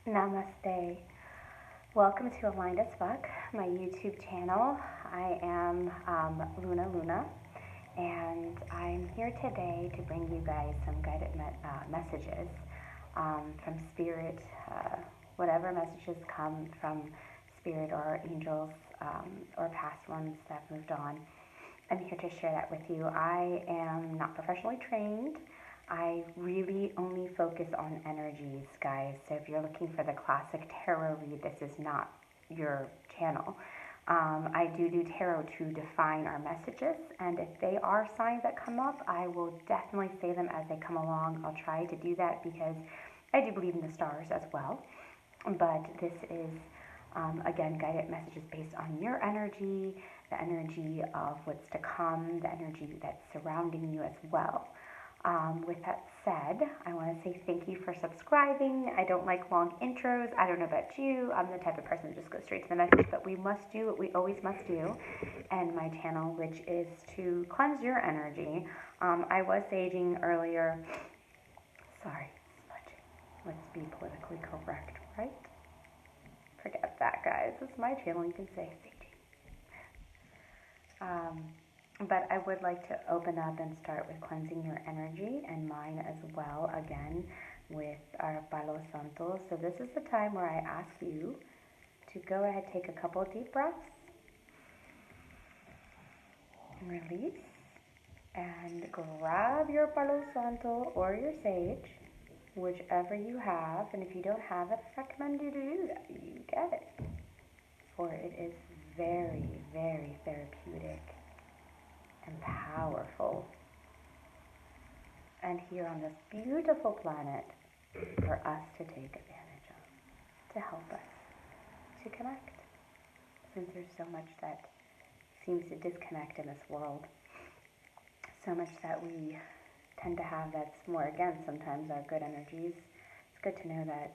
Namaste. Welcome to Aligned as Fuck, my YouTube channel. I am Luna, and I'm here today to bring you guys some guided messages from Spirit, whatever messages come from Spirit or angels or past ones that have moved on. I'm here to share that with you. I am not professionally trained. I really only focus on energies, guys. So if you're looking for the classic tarot read, this is not your channel. I do tarot to define our messages, and if they are signs that come up, I will definitely say them as they come along. I'll try to do that because I do believe in the stars as well. But this is, again, guided messages based on your energy, the energy of what's to come, the energy that's surrounding you as well. With that said, I want to say thank you for subscribing. I don't like long intros. I don't know about you. I'm the type of person that just goes straight to the message, but we must do what we always must do in my channel, which is to cleanse your energy. I was saging earlier. Sorry, smudging. Let's be politically correct, right? Forget that, guys. It's my channel. You can say saging. But I would like to open up and start with cleansing your energy and mine as well, again, with our Palo Santo. So this is the time where I ask you to go ahead, take a couple of deep breaths, release, and grab your Palo Santo or your sage, whichever you have. And if you don't have it, I recommend you to do that. You get it. For it is very, very therapeutic and powerful, and here on this beautiful planet for us to take advantage of, to help us to connect, since there's so much that seems to disconnect in this world, so much that we tend to have that's more against sometimes our good energies. It's good to know that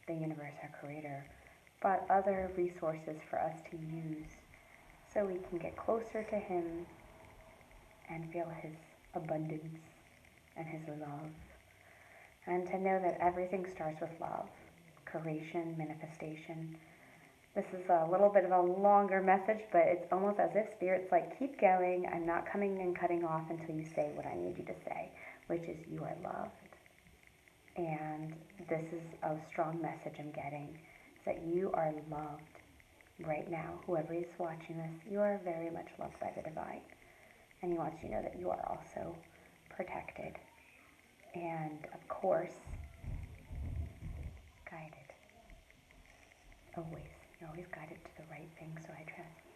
the universe, our creator, brought other resources for us to use so we can get closer to him and feel his abundance and his love. And to know that everything starts with love, creation, manifestation. This is a little bit of a longer message, but it's almost as if Spirit's like, keep going. I'm not coming and cutting off until you say what I need you to say, which is you are loved. And this is a strong message I'm getting, is that you are loved right now. Whoever is watching this, you are very much loved by the divine. And he wants you to know that you are also protected and, of course, guided. Always. You're always guided to the right thing, so I trust you.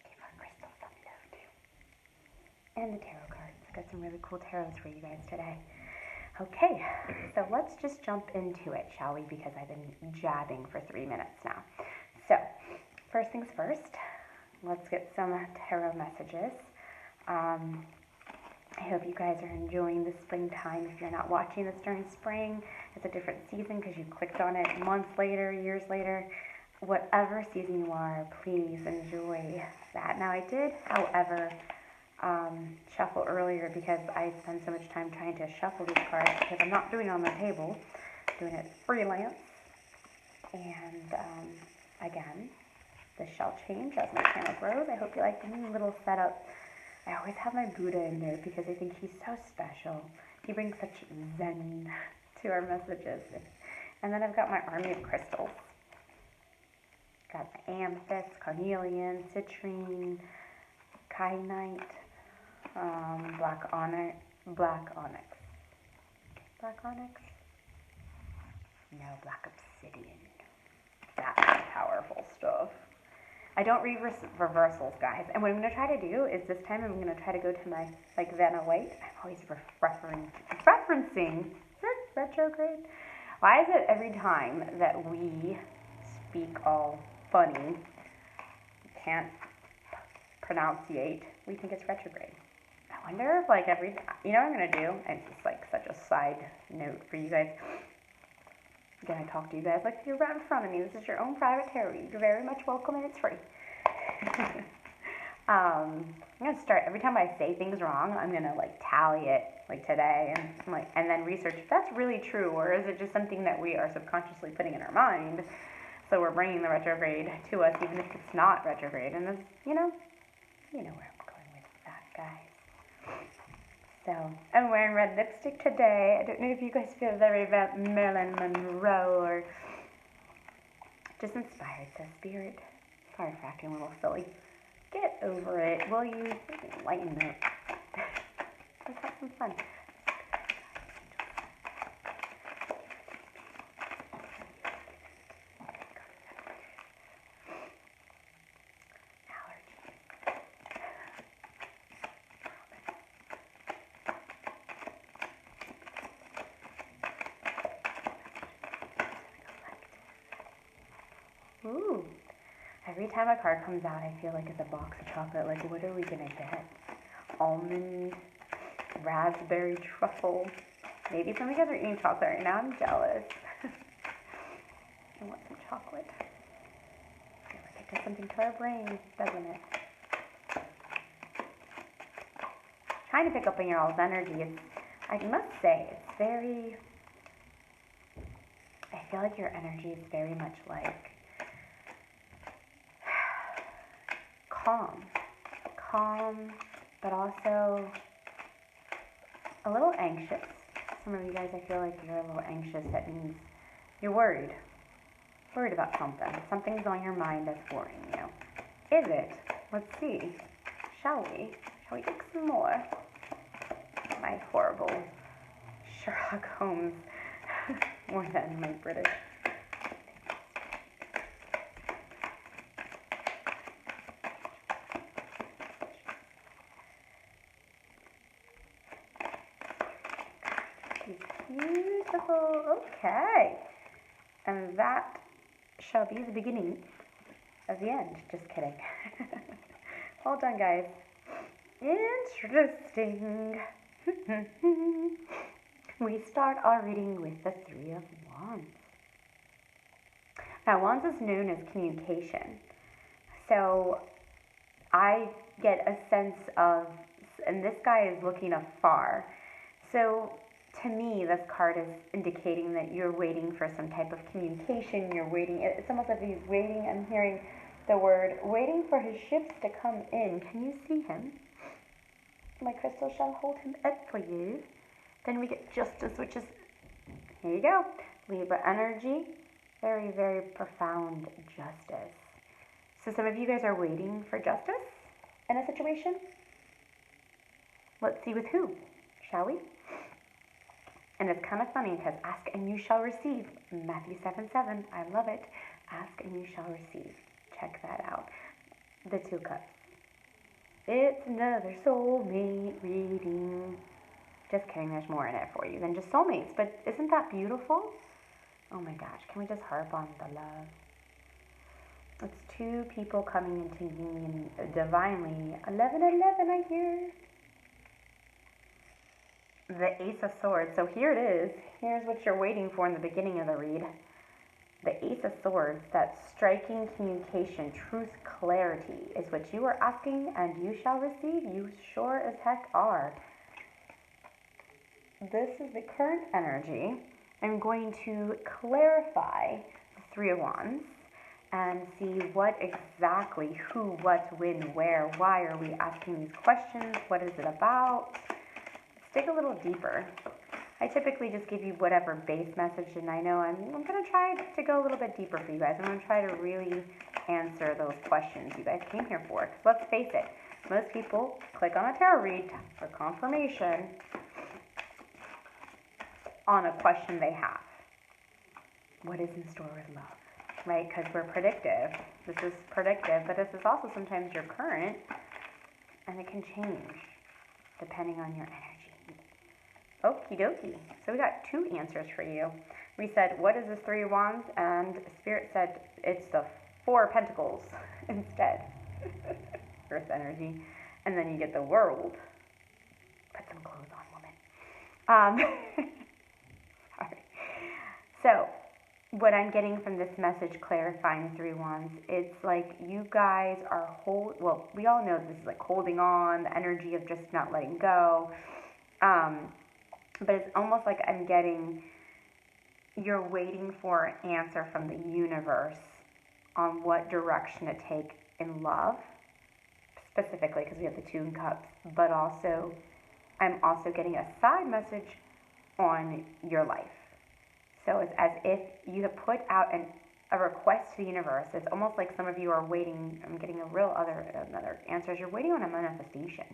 Give our crystals some love, too. And the tarot cards. Got some really cool tarots for you guys today. Okay, so let's just jump into it, shall we? Because I've been jabbing for 3 minutes now. So, first things first, let's get some tarot messages. I hope you guys are enjoying the springtime. If you're not watching this during spring, it's a different season because you clicked on it months later, years later. Whatever season you are, please enjoy that. Now, I did, however, shuffle earlier because I spend so much time trying to shuffle these cards because I'm not doing it on the table, I'm doing it freelance. And again, this shall change as my channel grows. I hope you like the new little setup. I always have my Buddha in there because I think he's so special. He brings such zen to our messages. And then I've got my army of crystals. Got my amethyst, carnelian, citrine, kyanite, black onyx. Black onyx? No, black obsidian. That's powerful stuff. I don't read reversals, guys. And what I'm going to try to do is this time I'm going to try to go to my, Vanna White. I'm always referencing retrograde. Why is it every time that we speak all funny, can't pronunciate, we think it's retrograde? I wonder if you know what I'm going to do? It's just such a side note for you guys. Again, I talk to you guys like you're right in front of me. This is your own private tarot read. You're very much welcome and it's free. I'm going to start, every time I say things wrong, I'm going to like tally it like today and then research if that's really true, or is it just something that we are subconsciously putting in our mind. So we're bringing the retrograde to us even if it's not retrograde. And this, you know where I'm going with that, guys. So, I'm wearing red lipstick today. I don't know if you guys feel very Marilyn Monroe or just inspired. So, Spirit, sorry for acting a little silly. Get over it. Will you lighten up? Let's have some fun. Ooh. Every time a card comes out, I feel like it's a box of chocolate. Like, what are we going to get? Almond, raspberry, truffle. Maybe some of you guys are eating chocolate right now. I'm jealous. I want some chocolate. I feel like it does something to our brains, doesn't it? Trying to pick up on your all's energy. I must say, it's very... I feel like your energy is very much like... calm, but also a little anxious. Some of you guys, I feel like you're a little anxious. That means you're worried about something. Something's on your mind that's worrying you. Is it? Let's see. Shall we take some more? My horrible Sherlock Holmes, more than my British. Beautiful. Okay. And that shall be the beginning of the end. Just kidding. Well done, guys. Interesting. We start our reading with the Three of Wands. Now, Wands is known as communication. So I get a sense of, and this guy is looking afar. So to me, this card is indicating that you're waiting for some type of communication. You're waiting. It's almost like he's waiting. I'm hearing the word waiting for his ships to come in. Can you see him? My crystal shall hold him up for you. Then we get justice, which is, here you go, Libra energy. Very, very profound justice. So some of you guys are waiting for justice in a situation. Let's see with who, shall we? And it's kind of funny because ask and you shall receive. Matthew 7:7. I love it. Ask and you shall receive. Check that out. The Two Cups. It's another soulmate reading. Just kidding, there's more in it for you than just soulmates. But isn't that beautiful? Oh my gosh, can we just harp on the love? It's two people coming into union divinely. 11:11, I hear. The Ace of Swords. So here it is. Here's what you're waiting for in the beginning of the read. The Ace of Swords, that striking communication, truth, clarity is what you are asking and you shall receive. You sure as heck are. This is the current energy. I'm going to clarify the Three of Wands and see what exactly, who, what, when, where, why are we asking these questions? What is it about? Dig a little deeper. I typically just give you whatever base message, and I know I'm going to try to go a little bit deeper for you guys. I'm going to try to really answer those questions you guys came here for. Because let's face it, most people click on a tarot read for confirmation on a question they have. What is in store with love? Right? Because we're predictive. This is predictive, but this is also sometimes your current, and it can change depending on your energy. Okie dokie. So we got two answers for you. We said, what is this Three of Wands? And Spirit said, it's the Four of Pentacles instead. Earth energy. And then you get the World. Put some clothes on, woman. Sorry. So, what I'm getting from this message clarifying the three wands, it's like you guys are well, we all know this is like holding on, the energy of just not letting go. But it's almost like I'm getting, you're waiting for an answer from the universe on what direction to take in love, specifically because we have the Two in Cups, but also, I'm also getting a side message on your life. So it's as if you have put out a request to the universe. It's almost like some of you are waiting. I'm getting another answer. You're waiting on a manifestation.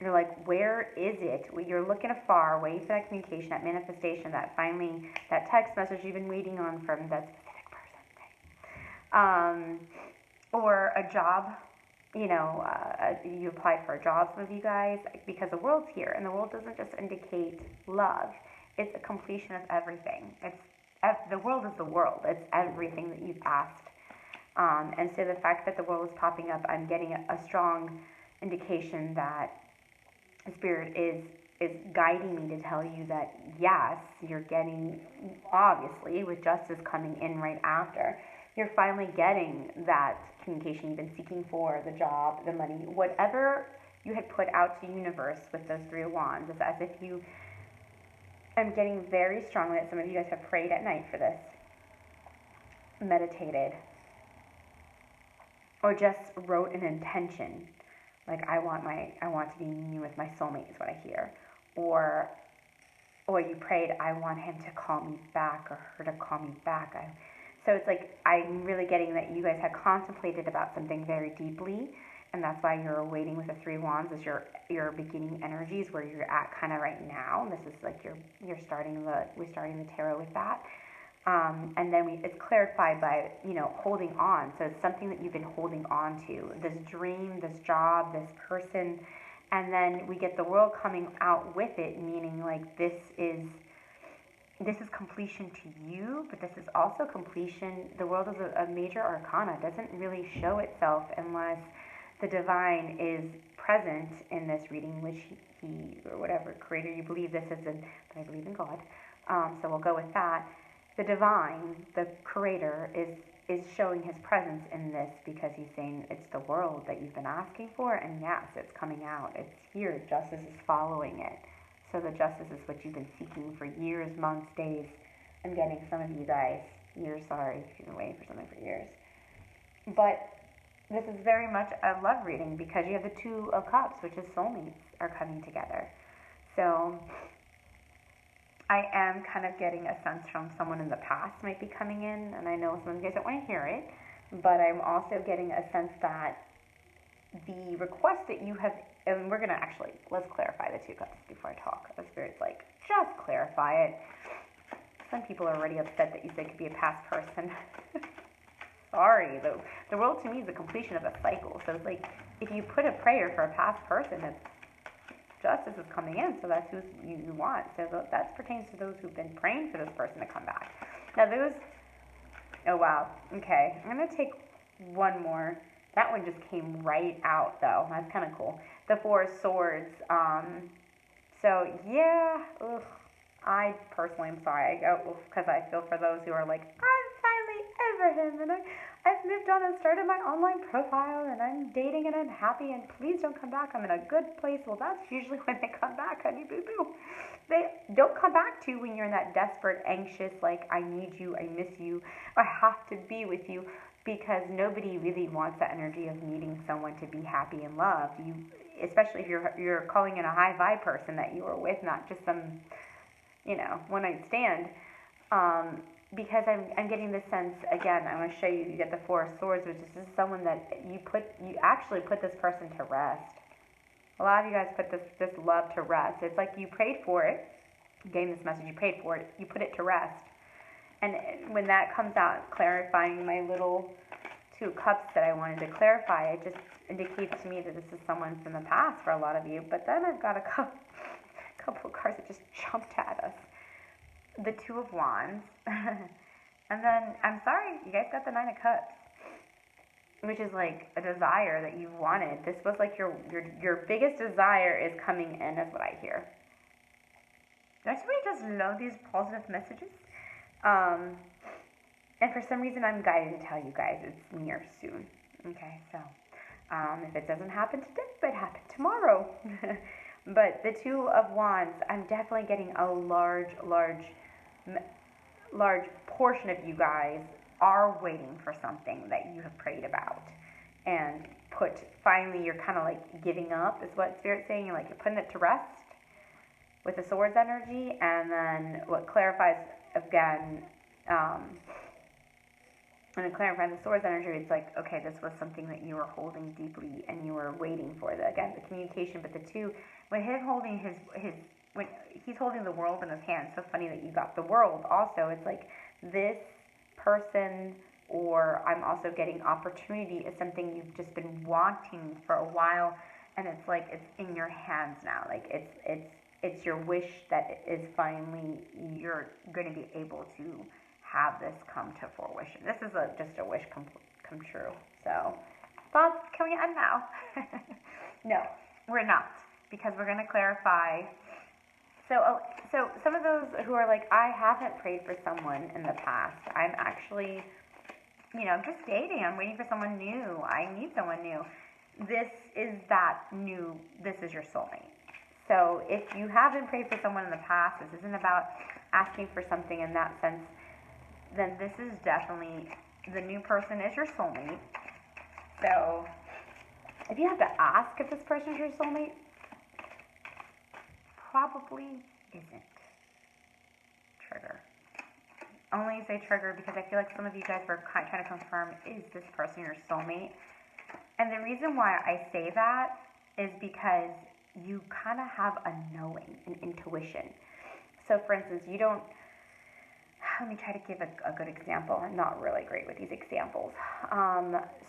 You're like, where is it? You're looking afar, waiting for that communication, that manifestation, that finally, that text message you've been waiting on from that specific person. Or a job. You applied for a job, some of you guys, because the world's here, and the world doesn't just indicate love. It's a completion of everything. The world is the world. It's everything that you've asked. And so the fact that the world is popping up, I'm getting a strong indication that Spirit is guiding me to tell you that, yes, you're getting, obviously, with justice coming in right after, you're finally getting that communication you've been seeking for, the job, the money, whatever you had put out to the universe with those Three of Wands. It's as if you, I'm getting very strongly that some of you guys have prayed at night for this, meditated, or just wrote an intention. Like, I want to be in union with my soulmate is what I hear. Or you prayed, I want him to call me back, or her to call me back. So it's like, I'm really getting that you guys had contemplated about something very deeply, and that's why you're waiting with the Three Wands as your beginning energies, where you're at kind of right now. And this is like we're starting the tarot with that. And then it's clarified by, holding on. So it's something that you've been holding on to, this dream, this job, this person. And then we get the world coming out with it, meaning like this is completion to you, but this is also completion. The world is a major arcana. It doesn't really show itself unless the divine is present in this reading, which he or whatever creator you believe this is, but I believe in God. So we'll go with that. The divine, the creator, is showing his presence in this because he's saying it's the world that you've been asking for, and yes, it's coming out. It's here. Justice is following it. So the justice is what you've been seeking for years, months, days. I'm getting some of you guys, years, sorry, if you've been waiting for something for years. But this is very much a love reading because you have the Two of Cups, which is soulmates, are coming together. So I am kind of getting a sense from someone in the past might be coming in, and I know some of you guys don't want to hear it, but I'm also getting a sense that the request that you have, and we're going to actually, let's clarify the Two Cups before I talk. The Spirit's like, just clarify it. Some people are already upset that you said it could be a past person. Sorry, the world to me is the completion of a cycle. So it's like, if you put a prayer for a past person, it's justice is coming in, so that's who you want. So that pertains to those who've been praying for this person to come back. Now oh wow, okay. I'm going to take one more. That one just came right out, though. That's kind of cool. The Four of Swords. So, yeah, I personally am sorry. Because I feel for those who are like, I'm finally over him, and I've moved on and started my online profile, and I'm dating, and I'm happy, and please don't come back. I'm in a good place. Well, that's usually when they come back, honey boo-boo. They don't come back to you when you're in that desperate, anxious, like, I need you, I miss you, I have to be with you. Because nobody really wants the energy of needing someone to be happy and loved. Especially if you're calling in a high vibe person that you were with, not just some, one night stand. Because I'm getting this sense again. I want to show you. You get the Four of Swords, which is just someone that you actually put this person to rest. A lot of you guys put this love to rest. It's like you prayed for it, getting this message. You prayed for it. You put it to rest. And when that comes out, clarifying my little Two of Cups that I wanted to clarify, it just indicates to me that this is someone from the past for a lot of you. But then I've got a couple of cards that just jumped at us. The Two of Wands. And then, I'm sorry, you guys got the Nine of Cups, which is like a desire that you've wanted. This was like your biggest desire is coming in, is what I hear. Don't you just love these positive messages? And for some reason, I'm guided to tell you guys it's near soon. Okay, so if it doesn't happen today, it might happen tomorrow. But the Two of Wands, I'm definitely getting a large portion of you guys are waiting for something that you have prayed about and finally you're kind of like giving up is what Spirit's saying. You're putting it to rest with the Swords energy. And then what clarifies again, when it clarifies the Swords energy, it's like, okay, this was something that you were holding deeply and you were waiting for. Again, the communication. But the two, when him holding when he's holding the world in his hand, it's so funny that you got the world also. It's like this person, or I'm also getting opportunity, is something you've just been wanting for a while, and it's like it's in your hands now. Like it's your wish that is finally you're going to be able to have this come to fruition. This is just a wish come true. So thoughts, can we end now? No, we're not, because we're going to clarify. So some of those who are like, I haven't prayed for someone in the past. I'm actually, I'm just dating. I'm waiting for someone new. I need someone new. This is your soulmate. So if you haven't prayed for someone in the past, this isn't about asking for something in that sense, then this is definitely, the new person is your soulmate. So if you have to ask if this person is your soulmate, probably isn't. Trigger. Only say trigger because I feel like some of you guys were trying to confirm, is this person your soulmate? And the reason why I say that is because you kind of have a knowing, an intuition. So for instance, let me try to give a good example. I'm not really great with these examples.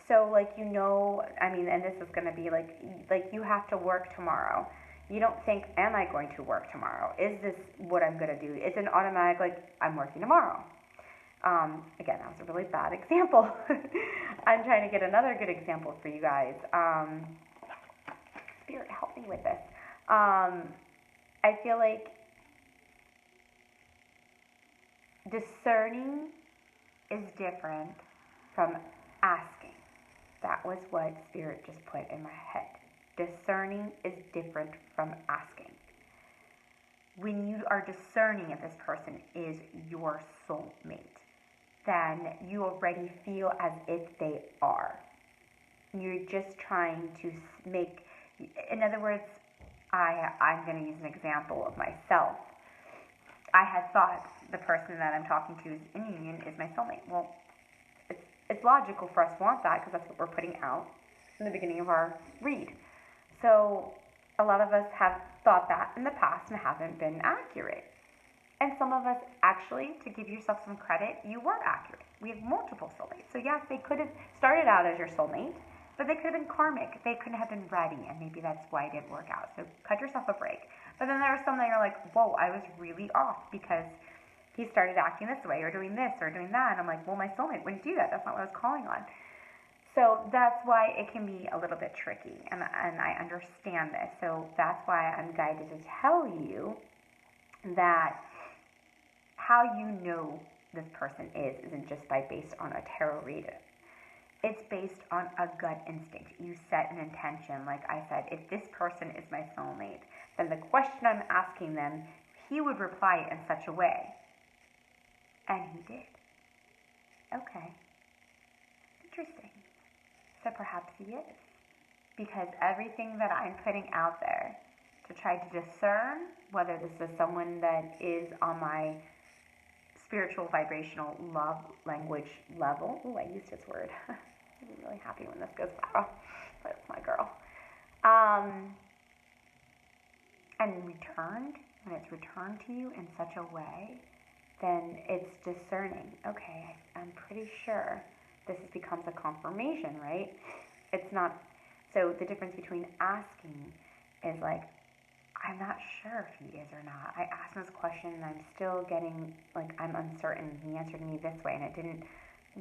So and this is going to be like you have to work tomorrow. You don't think, am I going to work tomorrow? Is this what I'm going to do? It's an automatic, like, I'm working tomorrow. Again, that was a really bad example. I'm trying to get another good example for you guys. Spirit, help me with this. I feel like discerning is different from asking. That was what Spirit just put in my head. Discerning is different from asking. When you are discerning if this person is your soulmate, then you already feel as if they are. You're just trying to make, in other words, I'm going to use an example of myself. I had thought the person that I'm talking to is in union is my soulmate. Well, it's logical for us to want that because that's what we're putting out in the beginning of our read. So a lot of us have thought that in the past and haven't been accurate. And some of us actually, to give yourself some credit, you were accurate. We have multiple soulmates. So yes, they could have started out as your soulmate, but they could have been karmic. They couldn't have been ready, and maybe that's why it didn't work out. So cut yourself a break. But then there are some that you're like, whoa, I was really off because he started acting this way or doing this or doing that. And I'm like, well, my soulmate wouldn't do that. That's not what I was calling on. So that's why it can be a little bit tricky, and I understand this. So that's why I'm guided to tell you that how you know this person isn't just based on a tarot reading. It's based on a gut instinct. You set an intention. Like I said, if this person is my soulmate, then the question I'm asking them, he would reply in such a way. And he did. Okay. Interesting. So perhaps he is. Because everything that I'm putting out there to try to discern whether this is someone that is on my spiritual, vibrational, love, language level. Oh, I used this word. I'm really happy when this goes viral. That's my girl. And when it's returned to you in such a way, then it's discerning. Okay, I'm pretty sure this becomes a confirmation, right? It's not, so the difference between asking is like, I'm not sure if he is or not. I asked him this question and I'm still getting, like, I'm uncertain. He answered me this way and it didn't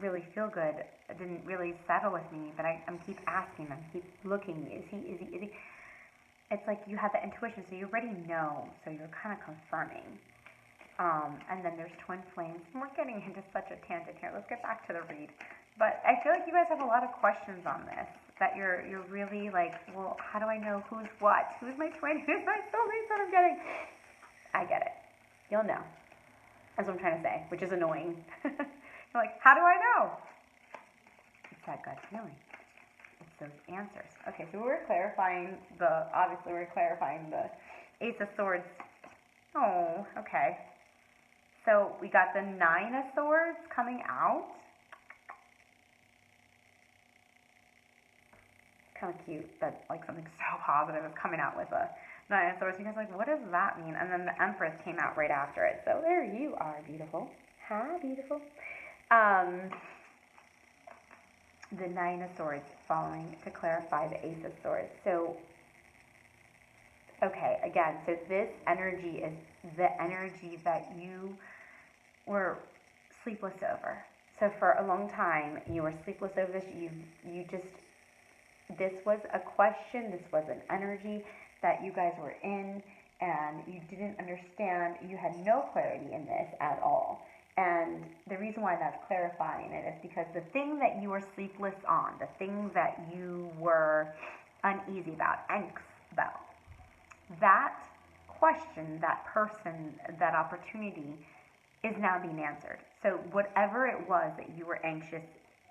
really feel good. It didn't really settle with me, but I'm keep asking him, keep looking. Is he? It's like you have that intuition, so you already know, so you're kind of confirming. And then there's twin flames. And we're getting into such a tangent here. Let's get back to the read. But I feel like you guys have a lot of questions on this. That you're really like, well, how do I know who's what? Who's my twin? Who's my soulmate that I'm getting? I get it. You'll know. That's what I'm trying to say, which is annoying. You're like, how do I know? It's that gut feeling. It's those answers. Okay, so we're clarifying obviously we're clarifying the Ace of Swords. Oh, okay. So we got the Nine of Swords coming out. Kind of cute that like something so positive is coming out with a Nine of Swords. You guys are like, what does that mean? And then the Empress came out right after it. So there you are, beautiful. Hi, beautiful. The Nine of Swords following to clarify the Ace of Swords. So, okay, again, so this energy is the energy that you were sleepless over. So for a long time, you were sleepless over this. You just, this was a question, this was an energy that you guys were in, and you didn't understand. You had no clarity in this at all. And the reason why that's clarifying it is because the thing that you were sleepless on, the thing that you were uneasy about, angst about, that question, that person, that opportunity is now being answered. So whatever it was that you were anxious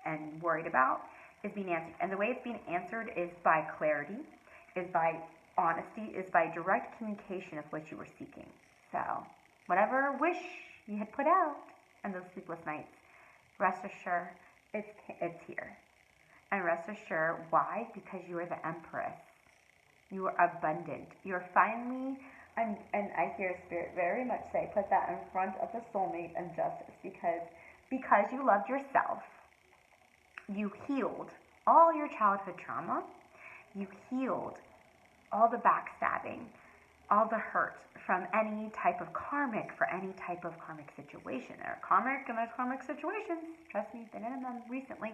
and worried about is being answered. And the way it's being answered is by clarity, is by honesty, is by direct communication of what you were seeking. So whatever wish you had put out and those sleepless nights, rest assured it's here. And rest assured, why? Because you are the Empress. You are abundant. You're finally, and I hear Spirit very much say, put that in front of the soulmate and justice, because you loved yourself. You healed all your childhood trauma. You healed all the backstabbing, all the hurt from any type of karmic, for any type of karmic situation. There are karmic and there's karmic situations. Trust me, been in them recently.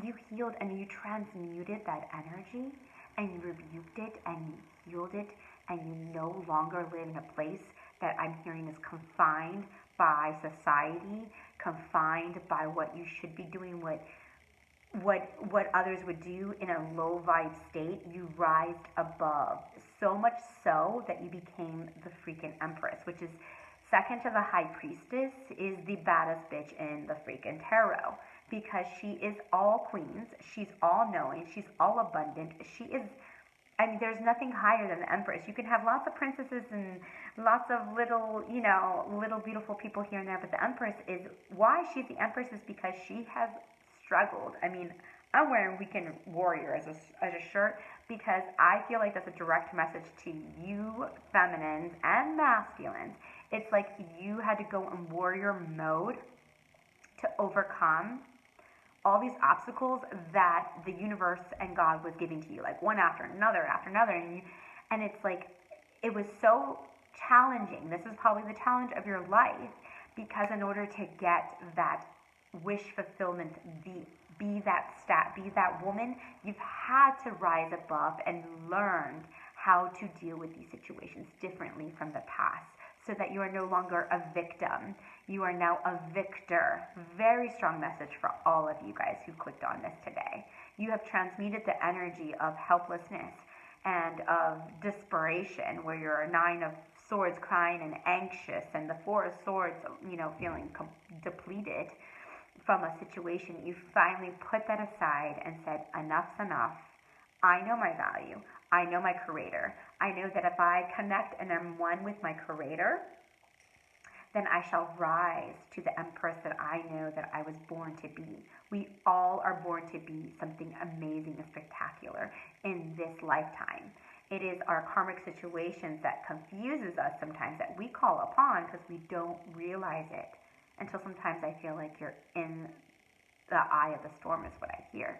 You healed and you transmuted that energy, and you rebuked it and you healed it, and you no longer live in a place that I'm hearing is confined by society, confined by what you should be doing, what others would do in a low vibe state. You rised above, so much so that you became the freaking Empress, which is second to the High Priestess, is the baddest bitch in the freaking tarot, because she is all queens, she's all knowing, she's all abundant, she is, I mean, there's nothing higher than the Empress. You can have lots of princesses and lots of little, little beautiful people here and there, but the Empress is, why she's the Empress is because she has struggled. I mean, I'm wearing Weekend Warrior as a shirt because I feel like that's a direct message to you feminines and masculines. It's like you had to go in warrior mode to overcome all these obstacles that the universe and God was giving to you, like one after another, and it's like, it was so challenging. This is probably the challenge of your life, because in order to get that wish fulfillment, be that woman, you've had to rise above and learn how to deal with these situations differently from the past, so that you are no longer a victim. You are now a victor. Very strong message for all of you guys who clicked on this today. You have transmuted the energy of helplessness and of desperation, where you're a Nine of Swords crying and anxious, and the Four of Swords, feeling depleted from a situation. You finally put that aside and said, enough's enough. I know my value. I know my creator. I know that if I connect and am one with my creator, then I shall rise to the Empress that I know that I was born to be. We all are born to be something amazing and spectacular in this lifetime. It is our karmic situations that confuses us sometimes, that we call upon because we don't realize it until sometimes I feel like you're in the eye of the storm, is what I hear.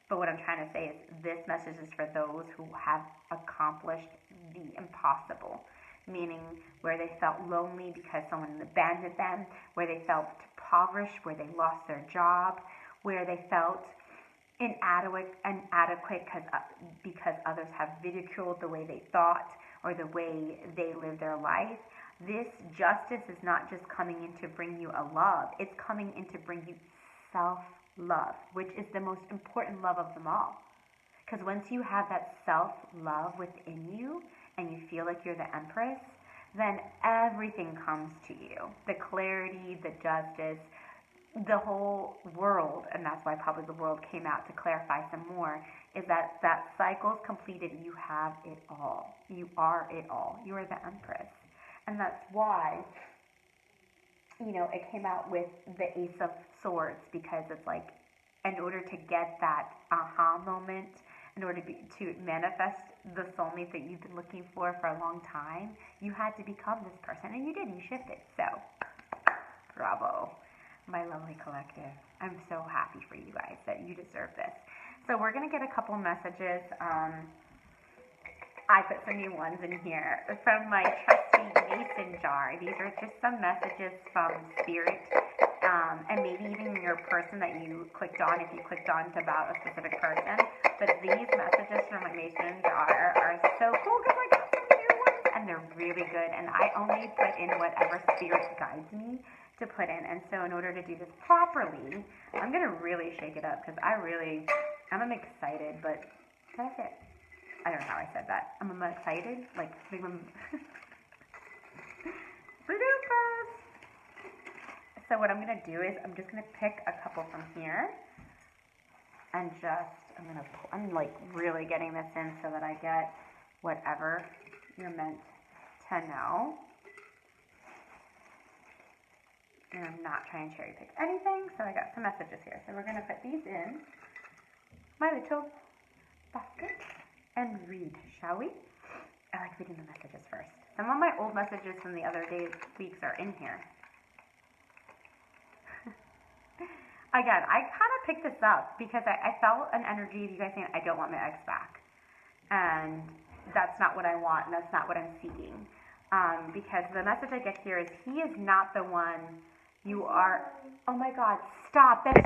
But what I'm trying to say is this message is for those who have accomplished the impossible, meaning where they felt lonely because someone abandoned them, where they felt impoverished, where they lost their job, where they felt inadequate because others have ridiculed the way they thought or the way they lived their life. This justice is not just coming in to bring you a love, it's coming in to bring you self-love, which is the most important love of them all. Because once you have that self-love within you and you feel like you're the empress, then everything comes to you. The clarity, the justice, the whole world, and that's why probably the world came out to clarify some more, is that that cycle's completed. You have it all. You are it all. You are the empress. And that's why, you know, it came out with the Ace of Swords, because it's like, in order to get that aha moment, in order to manifest the soulmate that you've been looking for a long time, you had to become this person, and you did. You shifted. So, bravo, my lovely collective. I'm so happy for you guys that you deserve this. So we're going to get a couple messages. I put some new ones in here from my trusty mason jar. These are just some messages from Spirit, and maybe even your person that you clicked on, if you clicked on to about a specific person. But these messages from my mason jar are so cool because I got some new ones, and they're really good. And I only put in whatever Spirit guides me to put in. And so in order to do this properly, I'm going to really shake it up, because I'm excited, but can I say it? I don't know how I said that. I'm excited, like big So what I'm gonna do is I'm just gonna pick a couple from here, and I'm like really getting this in so that I get whatever you're meant to know. And I'm not trying to cherry pick anything, so I got some messages here. So we're gonna put these in my little basket and read, shall we? I like reading the messages first. Some of my old messages from the other weeks are in here. Again, I kind of picked this up because I felt an energy of you guys saying, I don't want my ex back. And that's not what I want, and that's not what I'm seeking. Because the message I get here is, he is not the one you are. Oh my God, stop. That's